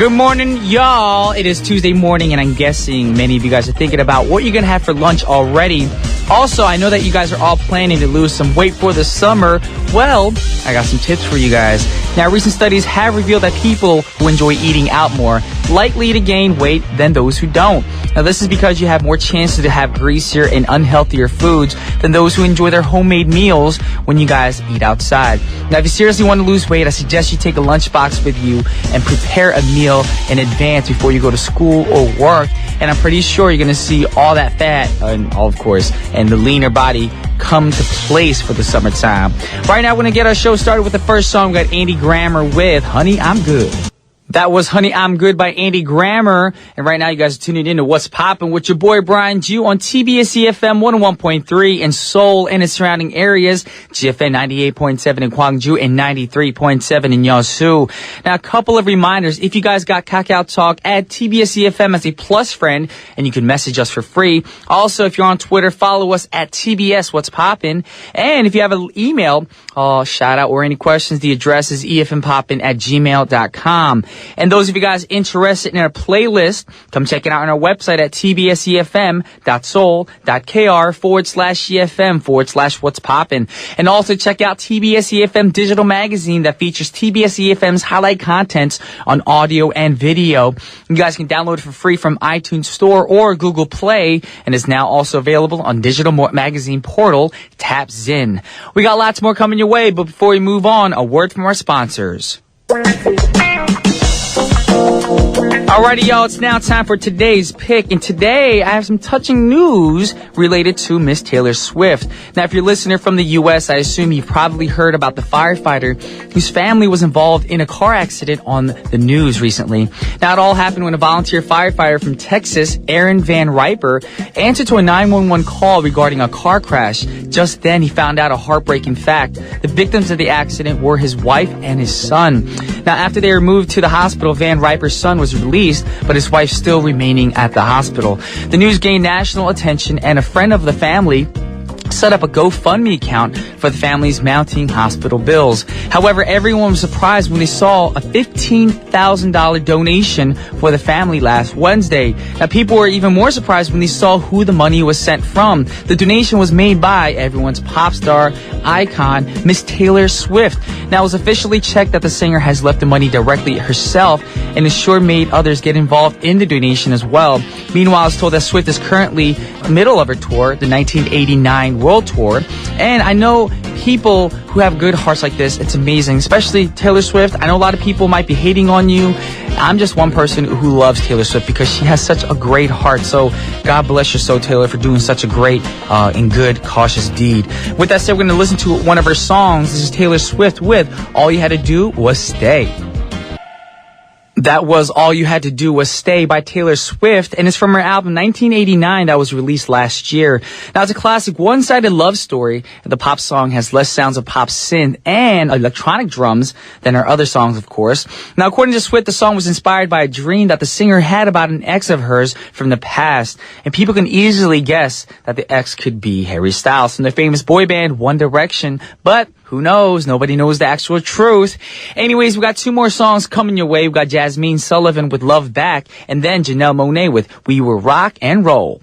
Good morning, y'all. It is Tuesday morning, and I'm guessing many of you guys are thinking about what you're going to have for lunch already. Also, I know that you guys are all planning to lose some weight for the summer. Well, I got some tips for you guys. Now, recent studies have revealed that people who enjoy eating out more likely to gain weight than those who don't. Now, this is because you have more chances to have greasier and unhealthier foods than those who enjoy their homemade meals when you guys eat outside. Now, if you seriously want to lose weight, I suggest you take a lunchbox with you and prepare a meal in advance before you go to school or work. And I'm pretty sure you're going to see all that fat, and of course, and the leaner body come to place for the summertime. Right now, we're going to get our show started with the first song. We got Andy Grammer with Honey, I'm Good. That was Honey, I'm Good by Andy Grammer. And right now, you guys are tuning in to What's Poppin' with your boy, Brian Ju, on TBS efm 101.3 in Seoul and its surrounding areas, GFN 98.7 in Gwangju and 93.7 in Yeosu. Now, a couple of reminders. If you guys got Kakao Talk, add TBS efm as a plus friend, and you can message us for free. Also, if you're on Twitter, follow us at TBS What's Poppin'. And if you have an email, shout out or any questions, the address is efmpoppin@gmail.com. And those of you guys interested in our playlist, come check it out on our website at tbsefm.soul.kr/EFM/what's poppin'. And also check out TBS EFM digital magazine that features TBS EFM's highlight contents on audio and video. You guys can download it for free from iTunes Store or Google Play, and is now also available on digital magazine portal TapZin. We got lots more coming your way, but before we move on, a word from our sponsors. Alrighty, y'all, it's now time for today's pick. And today, I have some touching news related to Miss Taylor Swift. Now, if you're a listener from the U.S., I assume you've probably heard about the firefighter whose family was involved in a car accident on the news recently. Now, it all happened when a volunteer firefighter from Texas, Aaron Van Riper, answered to a 911 call regarding a car crash. Just then, he found out a heartbreaking fact. The victims of the accident were his wife and his son. Now, after they were moved to the hospital, Van Riper's son was released, but his wife still remaining at the hospital. The news gained national attention, and a friend of the family set up a GoFundMe account for the family's mounting hospital bills. However, everyone was surprised when they saw a $15,000 donation for the family last Wednesday. Now, people were even more surprised when they saw who the money was sent from. The donation was made by everyone's pop star icon, Miss Taylor Swift. Now, it was officially checked that the singer has left the money directly herself, and is sure made others get involved in the donation as well. Meanwhile, it's told that Swift is currently middle of her tour, the 1989 World Tour. And I know people who have good hearts like this, it's amazing, especially Taylor Swift. I know a lot of people might be hating on you. I'm just one person who loves Taylor Swift because she has such a great heart. So God bless your soul, Taylor, for doing such a great and good, cautious deed. With that said, we're going to listen to one of her songs. This is Taylor Swift with All You Had to Do Was Stay. That was All You Had to Do Was Stay by Taylor Swift, and it's from her album 1989 that was released last year. Now, it's a classic one-sided love story. The pop song has less sounds of pop synth and electronic drums than her other songs, of course. Now, according to Swift, the song was inspired by a dream that the singer had about an ex of hers from the past, and people can easily guess that the ex could be Harry Styles from the famous boy band One Direction, but who knows? Nobody knows the actual truth. Anyways, we got two more songs coming your way. We got Jasmine Sullivan with Love Back, and then Janelle Monáe with We Were Rock and Roll.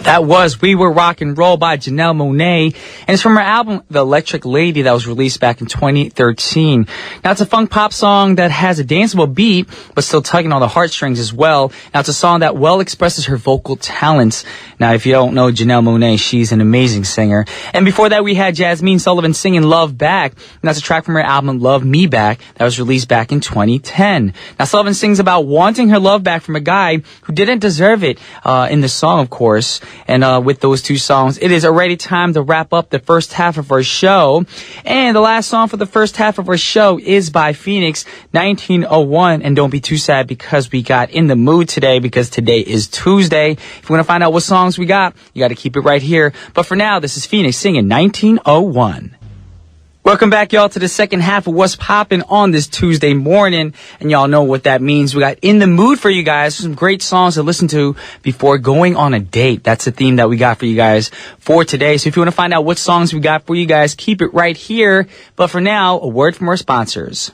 That was We Were Rock and Roll by Janelle Monáe, and it's from her album The Electric Lady that was released back in 2013. Now, it's a funk pop song that has a danceable beat, but still tugging on the heartstrings as well. Now, it's a song that well expresses her vocal talents. Now, if you don't know Janelle Monáe, she's an amazing singer. And before that, we had Jasmine Sullivan singing Love Back, and that's a track from her album Love Me Back that was released back in 2010. Now, Sullivan sings about wanting her love back from a guy who didn't deserve it in the song, of course. And with those two songs, it is already time to wrap up the first half of our show. And the last song for the first half of our show is by Phoenix, 1901. And don't be too sad because we got In the Mood today, because today is Tuesday. If you want to find out what songs we got, you got to keep it right here. But for now, this is Phoenix singing 1901. Welcome back, y'all, to the second half of What's Poppin' on this Tuesday morning. And y'all know what that means. We got In the Mood for you guys. Some great songs to listen to before going on a date. That's the theme that we got for you guys for today. So if you want to find out what songs we got for you guys, keep it right here. But for now, a word from our sponsors.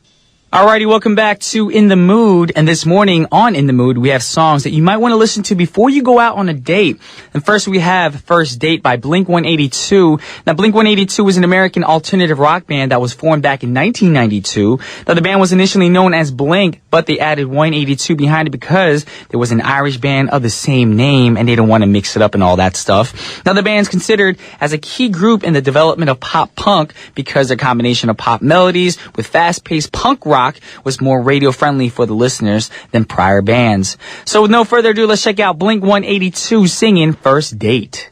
Alrighty, welcome back to In the Mood. And this morning on In the Mood, we have songs that you might want to listen to before you go out on a date. And first we have First Date by Blink-182. Now, Blink-182 was an American alternative rock band that was formed back in 1992. Now, the band was initially known as Blink, but they added 182 behind it because there was an Irish band of the same name and they didn't want to mix it up and all that stuff. Now, the band's considered as a key group in the development of pop punk because their combination of pop melodies with fast-paced punk rock was more radio friendly for the listeners than prior bands. So with no further ado, let's check out Blink-182 singing First Date.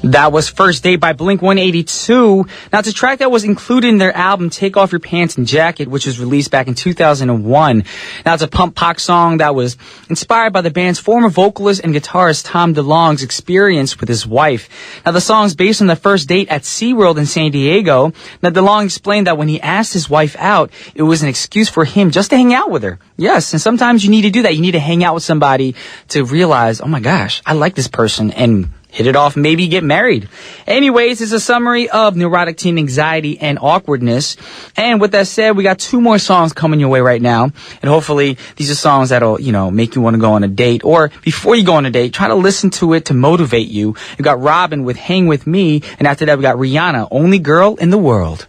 That was First Date by Blink-182. Now, it's a track that was included in their album Take Off Your Pants and Jacket, which was released back in 2001. Now, it's a punk-pop song that was inspired by the band's former vocalist and guitarist Tom DeLonge's experience with his wife. Now, the song's based on the first date at SeaWorld in San Diego. Now, DeLonge explained that when he asked his wife out, it was an excuse for him just to hang out with her. Yes, and sometimes you need to do that. You need to hang out with somebody to realize, oh my gosh, I like this person, and hit it off, maybe get married. Anyways, it's a summary of neurotic teen anxiety and awkwardness. And with that said, we got two more songs coming your way right now. And hopefully these are songs that'll, make you want to go on a date. Or before you go on a date, try to listen to it to motivate you. You got Robin with Hang With Me. And after that, we got Rihanna, Only Girl in the World.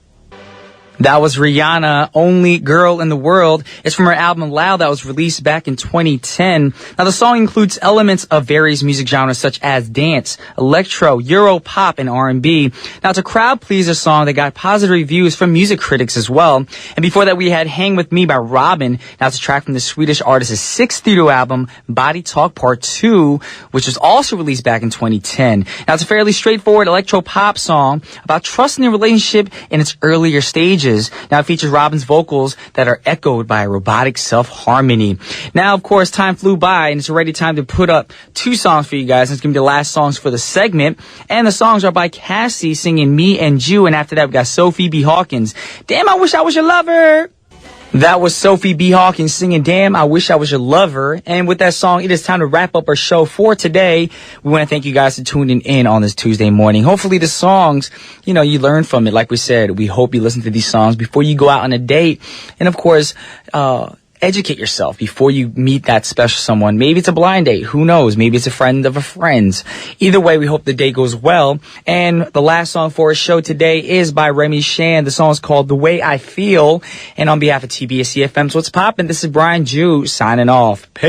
That was Rihanna, Only Girl in the World. It's from her album Loud that was released back in 2010. Now, the song includes elements of various music genres such as dance, electro, Euro pop, and R&B. Now, it's a crowd pleaser song that got positive reviews from music critics as well. And before that, we had Hang With Me by Robin. Now, it's a track from the Swedish artist's sixth studio album, Body Talk Part 2, which was also released back in 2010. Now, it's a fairly straightforward electro pop song about trust in a relationship in its earlier stages. Now, it features Robin's vocals that are echoed by a robotic self-harmony. Now, of course, time flew by, and it's already time to put up two songs for you guys. It's going to be the last songs for the segment. And the songs are by Cassie singing Me and You. And after that, we got Sophie B. Hawkins. Damn, I wish I was your lover. That was Sophie B. Hawkins singing Damn, I Wish I Was Your Lover. And with that song, it is time to wrap up our show for today. We want to thank you guys for tuning in on this Tuesday morning. Hopefully the songs, you learn from it. Like we said, we hope you listen to these songs before you go out on a date. And of course, educate yourself before you meet that special someone. Maybe it's a blind date. Who knows? Maybe it's a friend of a friend's. Either way, we hope the day goes well. And the last song for our show today is by Remy Shan. The song is called The Way I Feel. And on behalf of TBS efm, so what's poppin'? This is Brian Jew signing off. Peace.